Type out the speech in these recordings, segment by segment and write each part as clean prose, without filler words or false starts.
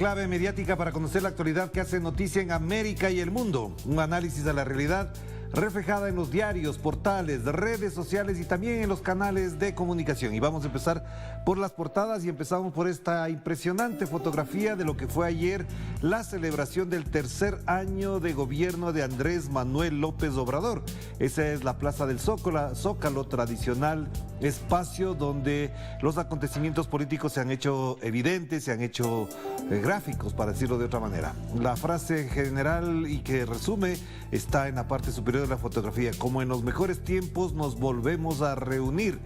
Clave mediática para conocer la actualidad que hace noticia en América y el mundo. Un análisis de la realidad reflejada en los diarios, portales, redes sociales y también en los canales de comunicación. Y vamos a empezar por las portadas y empezamos por esta impresionante fotografía de lo que fue ayer la celebración del tercer año de gobierno de Andrés Manuel López Obrador. Esa es la Plaza del Zócalo, tradicional espacio donde los acontecimientos políticos se han hecho evidentes, se han hecho gráficos, para decirlo de otra manera. La frase general y que resume está en la parte superior de la fotografía: como en los mejores tiempos nos volvemos a reunir.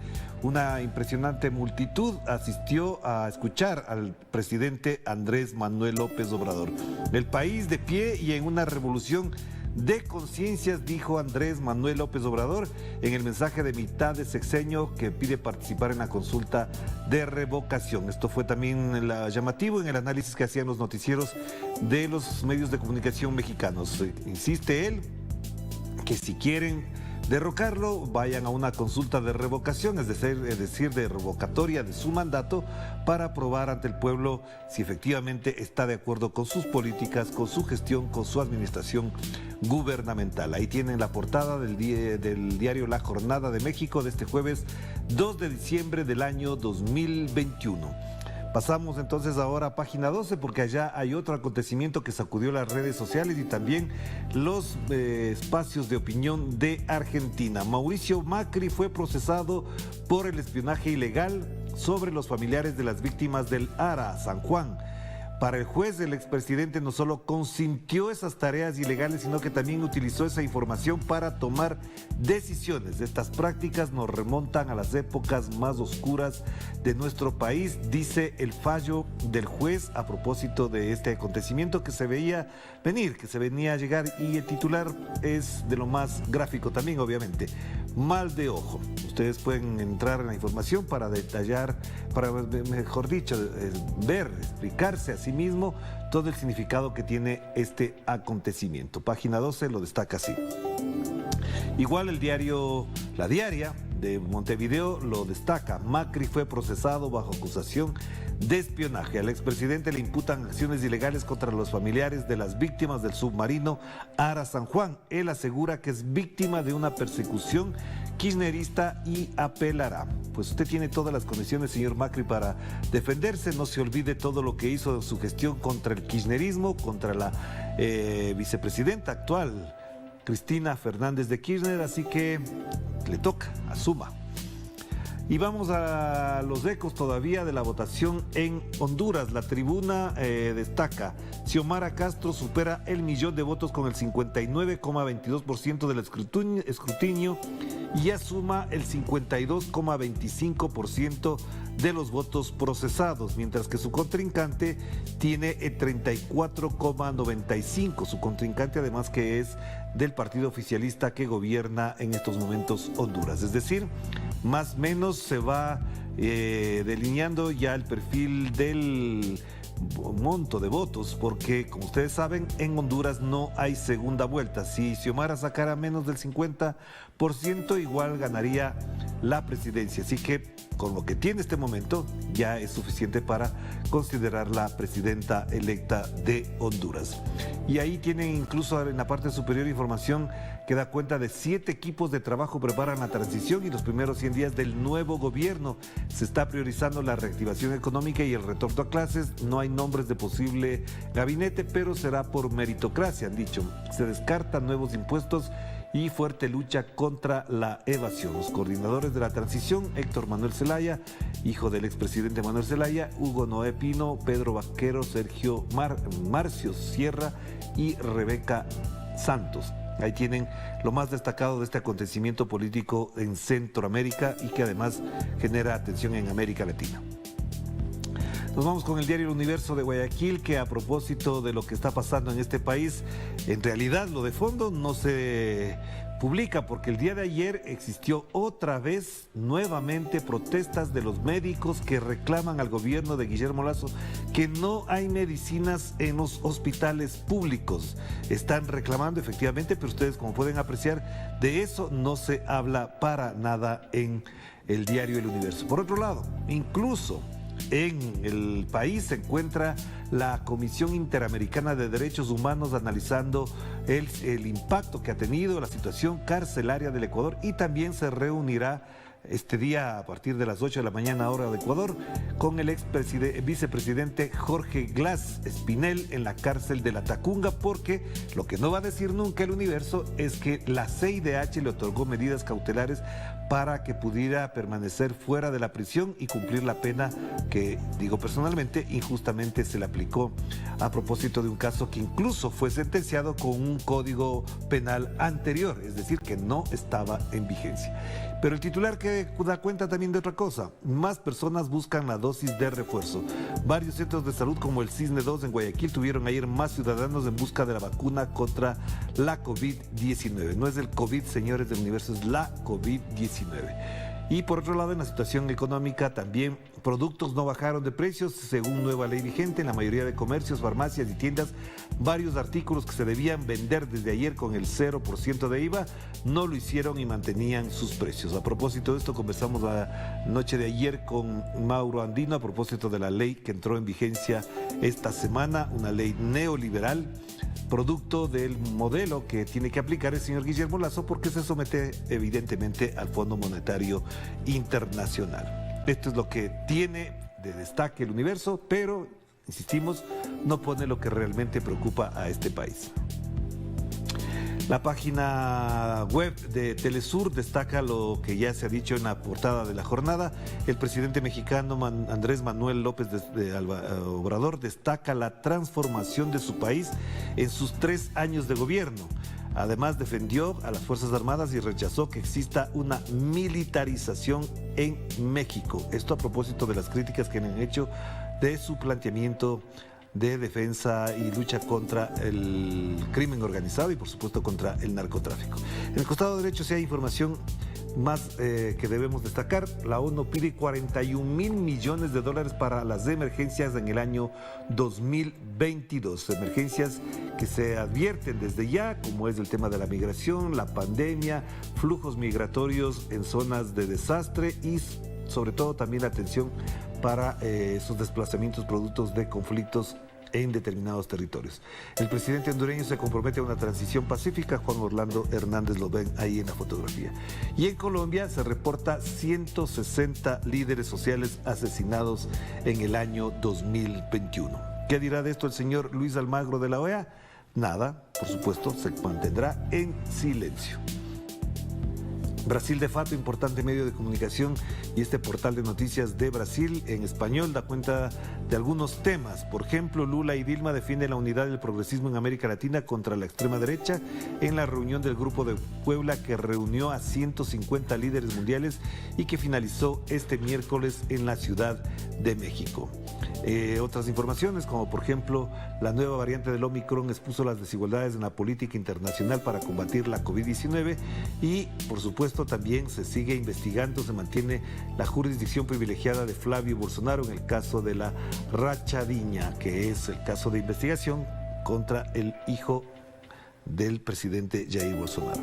Una impresionante multitud asistió a escuchar al presidente Andrés Manuel López Obrador. El país de pie y en una revolución de conciencias, dijo Andrés Manuel López Obrador en el mensaje de mitad de sexenio que pide participar en la consulta de revocación. Esto fue también llamativo en el análisis que hacían los noticieros de los medios de comunicación mexicanos. Insiste él que si quieren derrocarlo, vayan a una consulta de revocación, es decir, de revocatoria de su mandato, para probar ante el pueblo si efectivamente está de acuerdo con sus políticas, con su gestión, con su administración gubernamental. Ahí tienen la portada del diario La Jornada de México de este jueves 2 de diciembre del año 2021. Pasamos entonces ahora a página 12 porque allá hay otro acontecimiento que sacudió las redes sociales y también los espacios de opinión de Argentina. Mauricio Macri fue procesado por el espionaje ilegal sobre los familiares de las víctimas del ARA San Juan. Para el juez, el expresidente no solo consintió esas tareas ilegales, sino que también utilizó esa información para tomar decisiones. Estas prácticas nos remontan a las épocas más oscuras de nuestro país, dice el fallo del juez a propósito de este acontecimiento que se veía venir, que se venía a llegar, y el titular es de lo más gráfico también, obviamente: mal de ojo. Ustedes pueden entrar en la información para detallar, para, mejor dicho, ver, explicarse a sí mismo todo el significado que tiene este acontecimiento. Página 12 lo destaca así. Igual el diario La Diaria de Montevideo lo destaca: Macri fue procesado bajo acusación de espionaje. Al expresidente le imputan acciones ilegales contra los familiares de las víctimas del submarino ARA San Juan. Él asegura que es víctima de una persecución kirchnerista y apelará. Pues usted tiene todas las condiciones, señor Macri, para defenderse. No se olvide todo lo que hizo en su gestión contra el kirchnerismo, contra la vicepresidenta actual, Cristina Fernández de Kirchner, así que le toca, asuma. Y vamos a los ecos todavía de la votación en Honduras. La Tribuna destaca: Xiomara Castro supera el 1.000.000 de votos con el 59,22% del escrutinio y asuma el 52,25% de los votos procesados, mientras que su contrincante tiene el 34,95%. Su contrincante, además, que es del partido oficialista que gobierna en estos momentos Honduras. Es decir, más o menos se va delineando ya el perfil del monto de votos, porque como ustedes saben, en Honduras no hay segunda vuelta. Si Xiomara sacara menos del 50%, igual ganaría la presidencia. Así que con lo que tiene este momento ya es suficiente para considerarla presidenta electa de Honduras. Y ahí tienen incluso en la parte superior información que da cuenta de 7 equipos de trabajo preparan la transición y los primeros 100 días del nuevo gobierno. Se está priorizando la reactivación económica y el retorno a clases. No hay nombres de posible gabinete, pero será por meritocracia, han dicho. Se descartan nuevos impuestos y fuerte lucha contra la evasión. Los coordinadores de la transición: Héctor Manuel Zelaya, hijo del expresidente Manuel Zelaya, Hugo Noé Pino, Pedro Vaquero, Sergio Marcio Sierra y Rebeca Santos. Ahí tienen lo más destacado de este acontecimiento político en Centroamérica y que además genera atención en América Latina. Nos vamos con el diario El Universo de Guayaquil, que a propósito de lo que está pasando en este país, en realidad lo de fondo no se publica porque el día de ayer existió otra vez, nuevamente, protestas de los médicos que reclaman al gobierno de Guillermo Lasso que no hay medicinas en los hospitales públicos. Están reclamando efectivamente, pero ustedes, como pueden apreciar, de eso no se habla para nada en el diario El Universo. Por otro lado, incluso En el país se encuentra la Comisión Interamericana de Derechos Humanos analizando el impacto que ha tenido la situación carcelaria del Ecuador, y también se reunirá este día a partir de las 8 de la mañana hora de Ecuador con el vicepresidente Jorge Glass Espinel en la cárcel de la Tacunga, porque lo que no va a decir nunca el Universo es que la CIDH le otorgó medidas cautelares para que pudiera permanecer fuera de la prisión y cumplir la pena que, digo personalmente, injustamente se le aplicó a propósito de un caso que incluso fue sentenciado con un código penal anterior, es decir, que no estaba en vigencia. Pero el titular que da cuenta también de otra cosa: más personas buscan la dosis de refuerzo. Varios centros de salud como el Cisne 2 en Guayaquil tuvieron ayer más ciudadanos en busca de la vacuna contra la COVID-19. No es el COVID, señores del Universo, es la COVID-19. Y por otro lado, en la situación económica también, productos no bajaron de precios según nueva ley vigente. En la mayoría de comercios, farmacias y tiendas, varios artículos que se debían vender desde ayer con el 0% de IVA no lo hicieron y mantenían sus precios. A propósito de esto, conversamos la noche de ayer con Mauro Andino a propósito de la ley que entró en vigencia esta semana, una ley neoliberal, producto del modelo que tiene que aplicar el señor Guillermo Lasso, porque se somete evidentemente al Fondo Monetario Internacional. Esto es lo que tiene de destaque el Universo, pero, insistimos, no pone lo que realmente preocupa a este país. La página web de Telesur destaca lo que ya se ha dicho en la portada de la jornada. El presidente mexicano Andrés Manuel López Obrador destaca la transformación de su país en sus 3 años de gobierno. Además, defendió a las Fuerzas Armadas y rechazó que exista una militarización en México. Esto a propósito de las críticas que han hecho de su planteamiento de defensa y lucha contra el crimen organizado y por supuesto contra el narcotráfico. En el costado derecho sí hay información más que debemos destacar. La ONU pide 41.000 millones de dólares para las emergencias en el año 2022. Emergencias que se advierten desde ya, como es el tema de la migración, la pandemia, flujos migratorios en zonas de desastre y sobre todo también la atención para esos desplazamientos productos de conflictos en determinados territorios. El presidente hondureño se compromete a una transición pacífica. Juan Orlando Hernández lo ven ahí en la fotografía. Y en Colombia se reporta 160 líderes sociales asesinados en el año 2021. ¿Qué dirá de esto el señor Luis Almagro de la OEA? Nada, por supuesto, se mantendrá en silencio. Brasil de Fato, importante medio de comunicación, y este portal de noticias de Brasil en español da cuenta de algunos temas. Por ejemplo, Lula y Dilma defienden la unidad del progresismo en América Latina contra la extrema derecha en la reunión del Grupo de Puebla, que reunió a 150 líderes mundiales y que finalizó este miércoles en la Ciudad de México. Otras informaciones, como por ejemplo, la nueva variante del Omicron expuso las desigualdades en la política internacional para combatir la COVID-19 y, por supuesto, también se sigue investigando, se mantiene la jurisdicción privilegiada de Flavio Bolsonaro en el caso de la Rachadiña, que es el caso de investigación contra el hijo del presidente Jair Bolsonaro.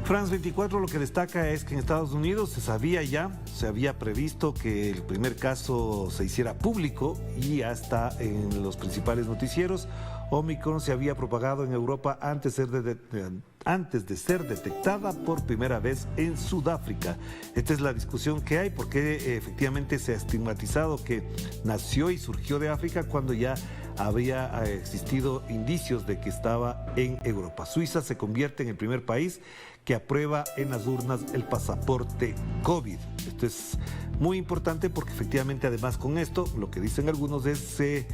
France 24 lo que destaca es que en Estados Unidos se había previsto que el primer caso se hiciera público y hasta en los principales noticieros. Omicron se había propagado en Europa antes de ser detectada por primera vez en Sudáfrica. Esta es la discusión que hay, porque efectivamente se ha estigmatizado que nació y surgió de África cuando ya había existido indicios de que estaba en Europa. Suiza se convierte en el primer país que aprueba en las urnas el pasaporte COVID. Esto es muy importante porque efectivamente, además, con esto, lo que dicen algunos es se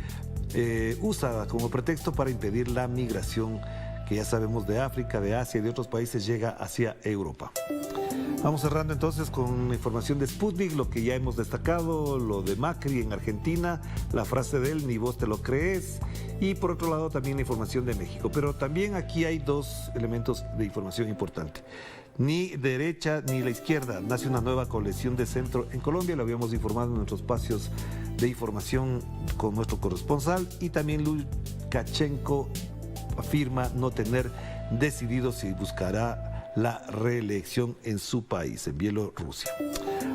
usa como pretexto para impedir la migración que ya sabemos de África, de Asia y de otros países llega hacia Europa. Vamos cerrando entonces con información de Sputnik, lo que ya hemos destacado, lo de Macri en Argentina, la frase de él, ni vos te lo crees, y por otro lado también la información de México. Pero también aquí hay 2 elementos de información importante. Ni derecha ni la izquierda, nace una nueva coalición de centro en Colombia, lo habíamos informado en nuestros espacios de información con nuestro corresponsal, y también Lukashenko afirma no tener decidido si buscará la reelección en su país, en Bielorrusia.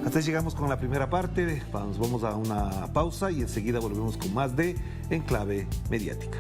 Hasta ahí llegamos con la primera parte, nos vamos a una pausa y enseguida volvemos con más de Enclave Mediática.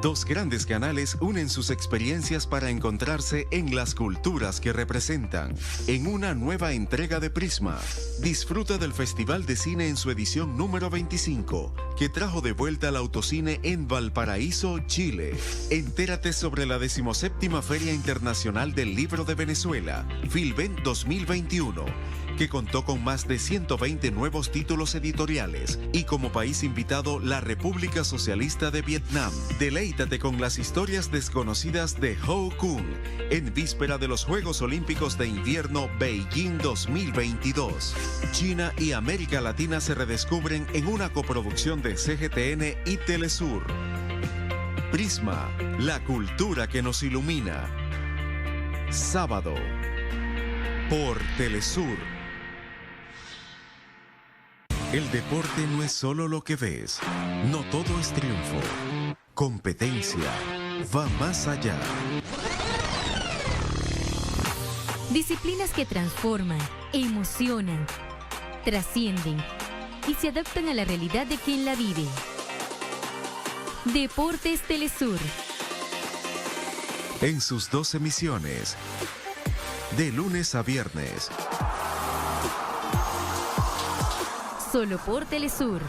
Dos grandes canales unen sus experiencias para encontrarse en las culturas que representan. En una nueva entrega de Prisma, disfruta del Festival de Cine en su edición número 25, que trajo de vuelta al autocine en Valparaíso, Chile. Entérate sobre la 17ª Feria Internacional del Libro de Venezuela, Filvent 2021, que contó con más de 120 nuevos títulos editoriales y como país invitado la República Socialista de Vietnam. Deleítate con las historias desconocidas de Ho Kung en víspera de los Juegos Olímpicos de Invierno Beijing 2022. China y América Latina se redescubren en una coproducción de CGTN y Telesur. Prisma, la cultura que nos ilumina. Sábado, por Telesur. El deporte no es solo lo que ves, no todo es triunfo. Competencia va más allá. Disciplinas que transforman, emocionan, trascienden y se adaptan a la realidad de quien la vive. Deportes Telesur. En sus 2 emisiones, de lunes a viernes. Solo por Telesur.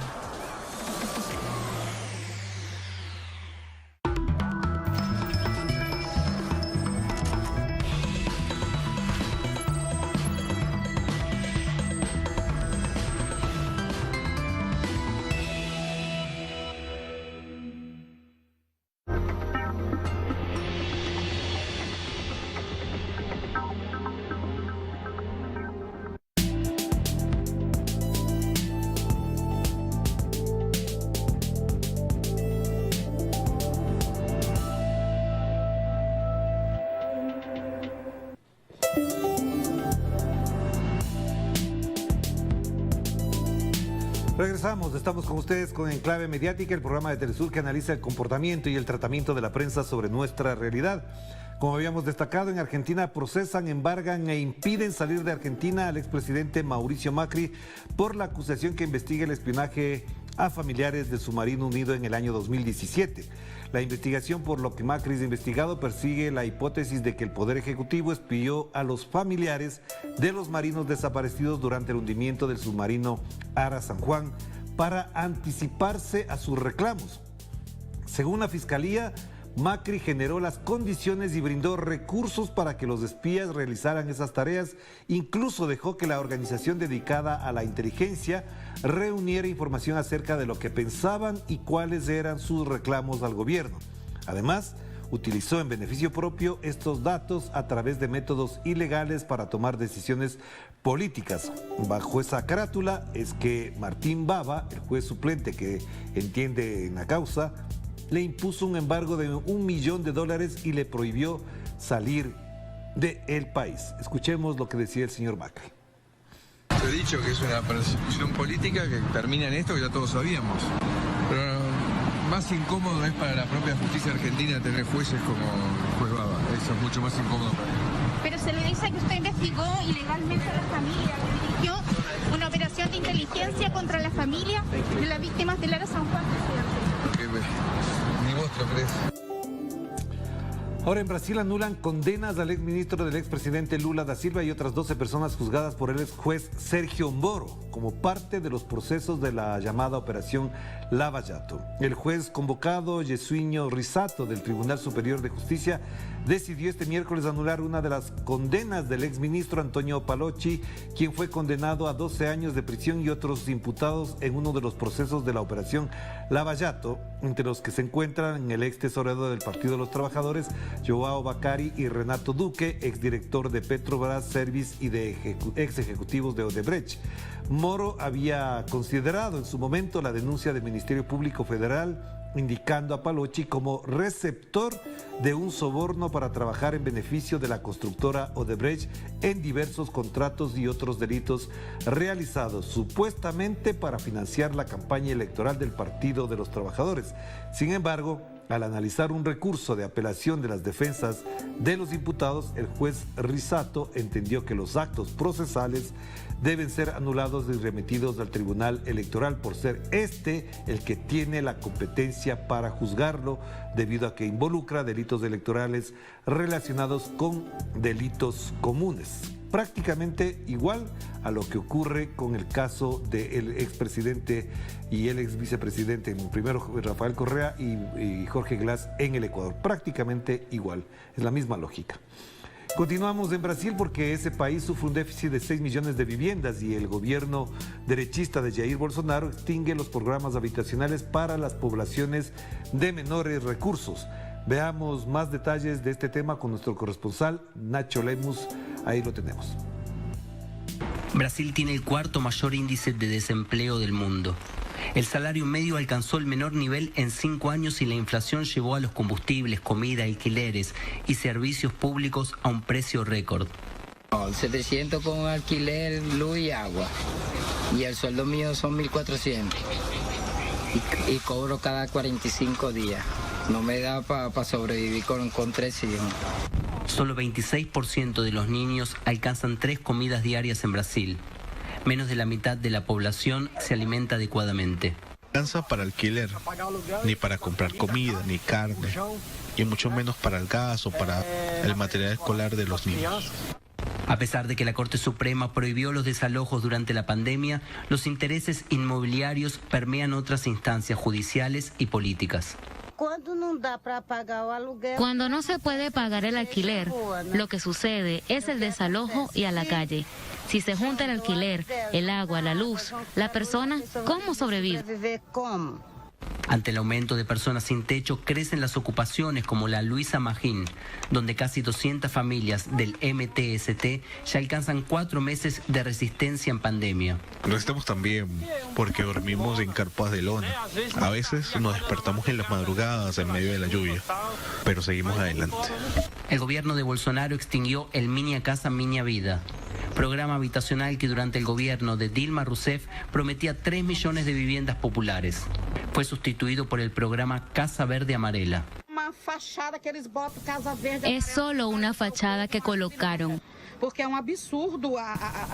Regresamos, estamos con ustedes con Enclave Mediática, el programa de Telesur que analiza el comportamiento y el tratamiento de la prensa sobre nuestra realidad. Como habíamos destacado, en Argentina procesan, embargan e impiden salir de Argentina al expresidente Mauricio Macri por la acusación que investiga el espionaje a familiares de su submarino hundido en el año 2017. La investigación por lo que Macri es investigado persigue la hipótesis de que el Poder Ejecutivo espió a los familiares de los marinos desaparecidos durante el hundimiento del submarino Ara San Juan para anticiparse a sus reclamos. Según la Fiscalía, Macri generó las condiciones y brindó recursos para que los espías realizaran esas tareas. Incluso dejó que la organización dedicada a la inteligencia reuniera información acerca de lo que pensaban y cuáles eran sus reclamos al gobierno. Además, utilizó en beneficio propio estos datos a través de métodos ilegales para tomar decisiones políticas. Bajo esa carátula es que Martín Bava, el juez suplente que entiende en la causa, le impuso un embargo de $1 millón y le prohibió salir del país. Escuchemos lo que decía el señor Macri. Yo he dicho que es una persecución política que termina en esto que ya todos sabíamos. Pero más incómodo es para la propia justicia argentina tener jueces como el juez Bava. Eso es mucho más incómodo para él. Pero se le dice que usted investigó ilegalmente a la familia, que dirigió una operación de inteligencia contra la familia de las víctimas del Ara San Juan. Ni vos lo crees. Ahora en Brasil anulan condenas al exministro del expresidente Lula da Silva y otras 12 personas juzgadas por el ex juez Sergio Moro como parte de los procesos de la llamada Operación Lava Jato. El juez convocado, Jesuíno Risato, del Tribunal Superior de Justicia, decidió este miércoles anular una de las condenas del exministro Antonio Palocci, quien fue condenado a 12 años de prisión, y otros imputados en uno de los procesos de la Operación Lava Jato, entre los que se encuentran el ex tesorero del Partido de los Trabajadores, Joao Bacari, y Renato Duque, exdirector de Petrobras Service y de ex ejecutivos de Odebrecht. Moro había considerado en su momento la denuncia del Ministerio Público Federal indicando a Palocci como receptor de un soborno para trabajar en beneficio de la constructora Odebrecht en diversos contratos y otros delitos realizados supuestamente para financiar la campaña electoral del Partido de los Trabajadores. Sin embargo, al analizar un recurso de apelación de las defensas de los imputados, el juez Risato entendió que los actos procesales deben ser anulados y remitidos al Tribunal Electoral por ser este el que tiene la competencia para juzgarlo, debido a que involucra delitos electorales relacionados con delitos comunes. Prácticamente igual a lo que ocurre con el caso del expresidente y el ex vicepresidente, primero Rafael Correa y Jorge Glass en el Ecuador. Prácticamente igual, es la misma lógica. Continuamos en Brasil porque ese país sufre un déficit de 6 millones de viviendas y el gobierno derechista de Jair Bolsonaro extingue los programas habitacionales para las poblaciones de menores recursos. Veamos más detalles de este tema con nuestro corresponsal Nacho Lemus. Ahí lo tenemos. Brasil tiene el cuarto mayor índice de desempleo del mundo. El salario medio alcanzó el menor nivel en 5 años y la inflación llevó a los combustibles, comida, alquileres y servicios públicos a un precio récord. 700 con alquiler, luz y agua. Y el sueldo mío son 1.400. Y cobro cada 45 días. No me da para sobrevivir con 3 hijos. Solo 26% de los niños alcanzan 3 comidas diarias en Brasil. Menos de la mitad de la población se alimenta adecuadamente. No alcanza para alquiler, ni para comprar comida, ni carne, y mucho menos para el gas o para el material escolar de los niños. A pesar de que la Corte Suprema prohibió los desalojos durante la pandemia, los intereses inmobiliarios permean otras instancias judiciales y políticas. Cuando no se puede pagar el alquiler, lo que sucede es el desalojo y a la calle. Si se junta el alquiler, el agua, la luz, la persona, ¿cómo sobrevive? Ante el aumento de personas sin techo, crecen las ocupaciones como la Luisa Magín, donde casi 200 familias del MTST ya alcanzan 4 meses de resistencia en pandemia. Lo estamos también porque dormimos en carpas de lona. A veces nos despertamos en las madrugadas en medio de la lluvia, pero seguimos adelante. El gobierno de Bolsonaro extinguió el Minha Casa Minha Vida, programa habitacional que durante el gobierno de Dilma Rousseff prometía 3 millones de viviendas populares. Fue sustituido por el programa Casa Verde Amarela. Es solo una fachada que colocaron.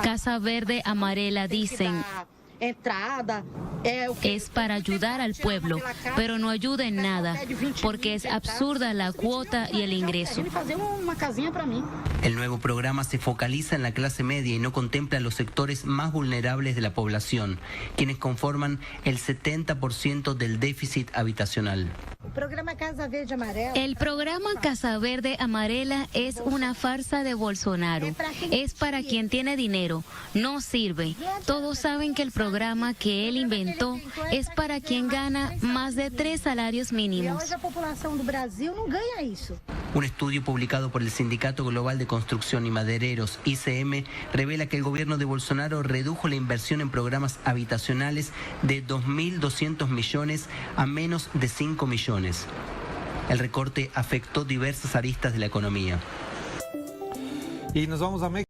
Casa Verde Amarela, dicen. Es para ayudar al pueblo, pero no ayuda en nada, porque es absurda la cuota y el ingreso. El nuevo programa se focaliza en la clase media y no contempla a los sectores más vulnerables de la población, quienes conforman el 70% del déficit habitacional. El programa Casa Verde Amarela es una farsa de Bolsonaro. Es para quien tiene dinero, no sirve. Todos saben que el programa que él inventó es para quien gana más de 3 salarios mínimos. Un estudio publicado por el Sindicato Global de Construcción y Madereros, ICM, revela que el gobierno de Bolsonaro redujo la inversión en programas habitacionales de 2.200 millones a menos de 5 millones. El recorte afectó diversas aristas de la economía. Y nos vamos a México.